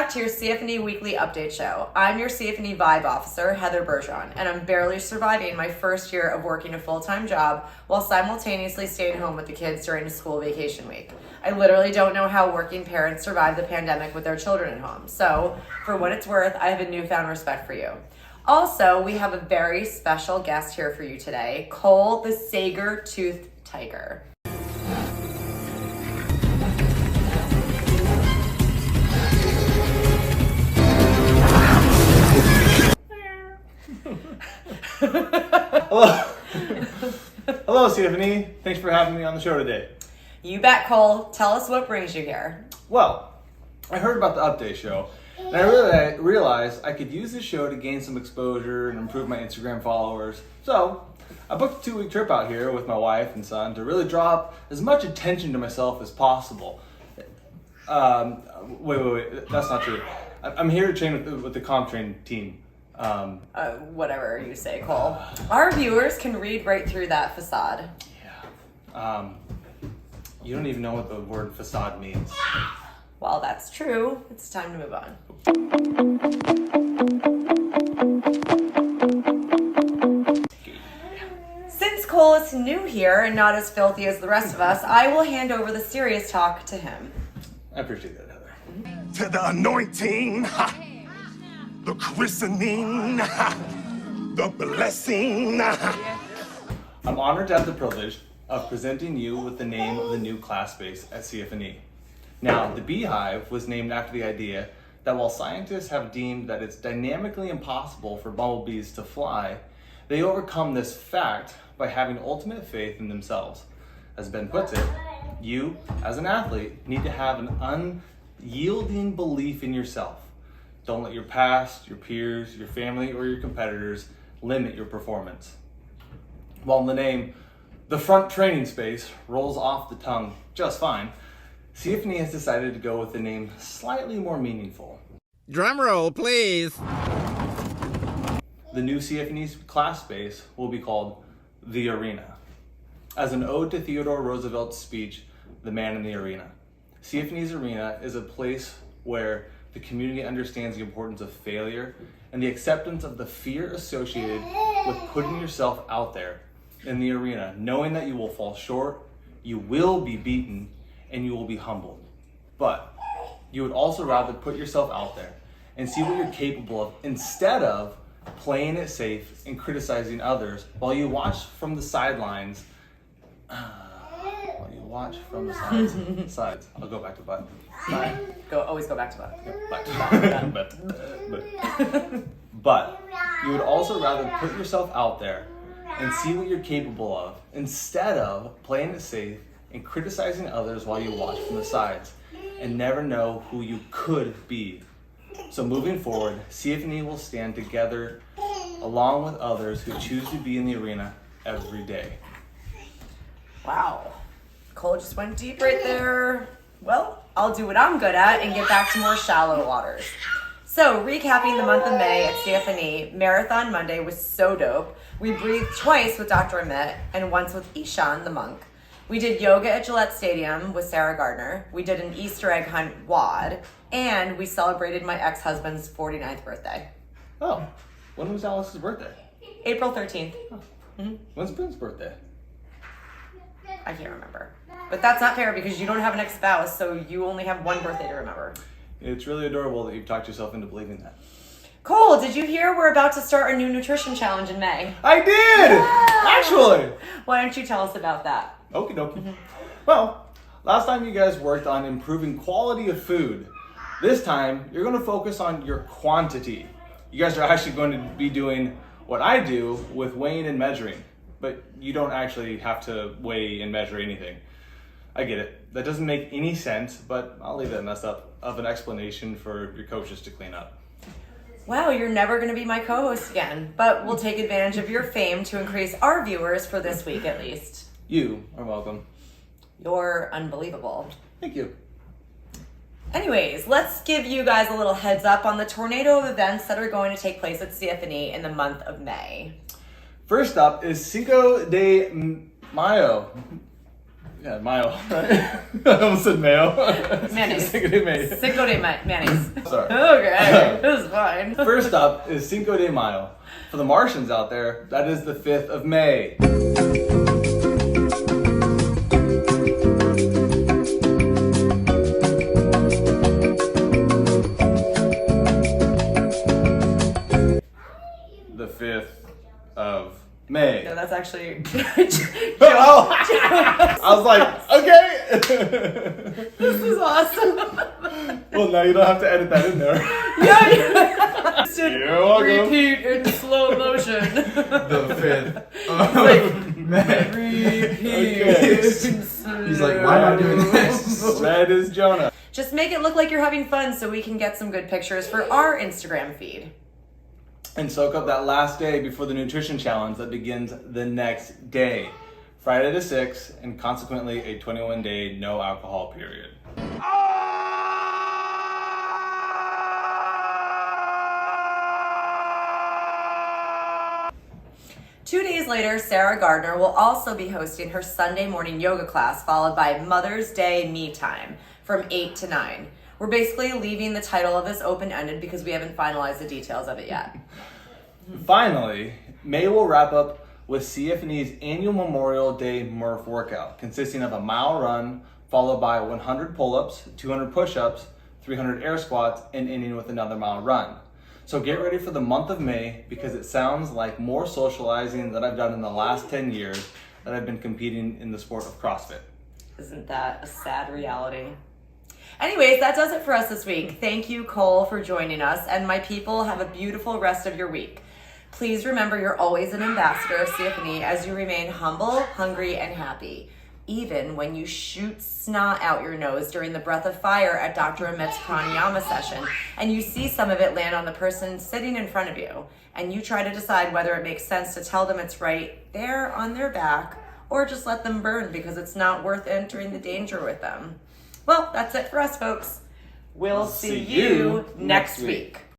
back to your CFNE Weekly Update Show. I'm your CFNE Vibe Officer, Heather Bergeron, and I'm barely surviving my first year of working a full-time job while simultaneously staying home with the kids during a school vacation week. I literally don't know how working parents survive the pandemic with their children at home. So, for what it's worth, I have a newfound respect for you. Also, we have a very special guest here for you today, Cole the Sager-toothed Tiger. Hello. Hello, CFNE. Thanks for having me on the show today. You bet, Cole. Tell us what brings you here. Well, I heard about the update show, and I really realized I could use this show to gain some exposure and improve my Instagram followers. So, I booked a 2-week trip out here with my wife and son to really draw up as much attention to myself as possible. Wait, that's not true. I'm here to train with the CompTrain team. Whatever you say, Cole. Our viewers can read right through that facade. Yeah. You don't even know what the word facade means. While that's true, it's time to move on. Since Cole is new here and not as filthy as the rest of us, I will hand over the serious talk to him. I appreciate that, Heather. To the anointing, the christening, the blessing. I'm honored to have the privilege of presenting you with the name of the new class space at CFNE. Now, the Beehive was named after the idea that while scientists have deemed that it's dynamically impossible for bumblebees to fly, they overcome this fact by having ultimate faith in themselves. As Ben puts it, you, as an athlete, need to have an unyielding belief in yourself. Don't let your past, your peers, your family, or your competitors limit your performance. While the name the front training space rolls off the tongue just fine, CFNE has decided to go with the name slightly more meaningful. Drum roll, please. The new CFNE's class space will be called The Arena, as an ode to Theodore Roosevelt's speech, The Man in the Arena. CFNE's Arena is a place where the community understands the importance of failure and the acceptance of the fear associated with putting yourself out there in the arena, knowing that you will fall short, you will be beaten, and you will be humbled. But you would also rather put yourself out there and see what you're capable of instead of playing it safe and criticizing others while you watch from the sidelines. Sides. I'll go back to butt. Always go back to Butt. But you would also rather put yourself out there and see what you're capable of instead of playing it safe and criticizing others while you watch from the sides and never know who you could be. So moving forward, CFNE will stand together along with others who choose to be in the arena every day. Wow. Cole just went deep right there. Well, I'll do what I'm good at and get back to more shallow waters. So, recapping the month of May at CFNE, Marathon Monday was so dope. We breathed twice with Dr. Amit and once with Ishan, the monk. We did yoga at Gillette Stadium with Sarah Gardner. We did an Easter egg hunt WOD. And we celebrated my ex-husband's 49th birthday. Oh, when was Alex's birthday? April 13th. Oh. Mm-hmm. When's Ben's birthday? I can't remember. But that's not fair because you don't have an ex-spouse, so you only have one birthday to remember. It's really adorable that you've talked yourself into believing that. Cole, did you hear we're about to start a new nutrition challenge in May? I did! Yeah! Actually! Why don't you tell us about that? Okie dokie. Mm-hmm. Well, last time you guys worked on improving quality of food. This time, you're going to focus on your quantity. You guys are actually going to be doing what I do with weighing and measuring, but you don't actually have to weigh and measure anything. I get it. That doesn't make any sense, but I'll leave that mess up of an explanation for your coaches to clean up. Wow, you're never going to be my co-host again, but we'll take advantage of your fame to increase our viewers for this week at least. You are welcome. You're unbelievable. Thank you. Anyways, let's give you guys a little heads up on the tornado of events that are going to take place at CFNE in the month of May. First up is Cinco de Mayo. Yeah, mayo, right? I almost said mayo. Mayonnaise. Cinco de Mayo. Cinco de mayonnaise. Sorry. Okay, this is fine. First up is Cinco de Mayo. For the Martians out there, that is the 5th of May. The 5th of May. No, that's actually. Oh! I was like, okay. This is awesome. Well, now you don't have to edit that in there. Yeah. You're welcome. Repeat in slow motion. The 5th Like, May. repeat. He's like, why am I doing this? That is Jonah. Just make it look like you're having fun so we can get some good pictures for our Instagram feed. And soak up that last day before the nutrition challenge that begins the next day. Friday the 6th, and consequently a 21-day no alcohol period. 2 days later, Sarah Gardner will also be hosting her Sunday morning yoga class, followed by Mother's Day Me Time from 8 to 9. We're basically leaving the title of this open-ended because we haven't finalized the details of it yet. Finally, May will wrap up with CFNE's annual Memorial Day Murph workout, consisting of a mile run, followed by 100 pull-ups, 200 push-ups, 300 air squats, and ending with another mile run. So get ready for the month of May, because it sounds like more socializing than I've done in the last 10 years that I've been competing in the sport of CrossFit. Isn't that a sad reality? Anyways, that does it for us this week. Thank you, Cole, for joining us, and my people, have a beautiful rest of your week. Please remember you're always an ambassador of CFNE as you remain humble, hungry, and happy, even when you shoot snot out your nose during the breath of fire at Dr. Amit's pranayama session, and you see some of it land on the person sitting in front of you, and you try to decide whether it makes sense to tell them it's right there on their back, or just let them burn because it's not worth entering the danger with them. Well, that's it for us, folks. We'll see you next week.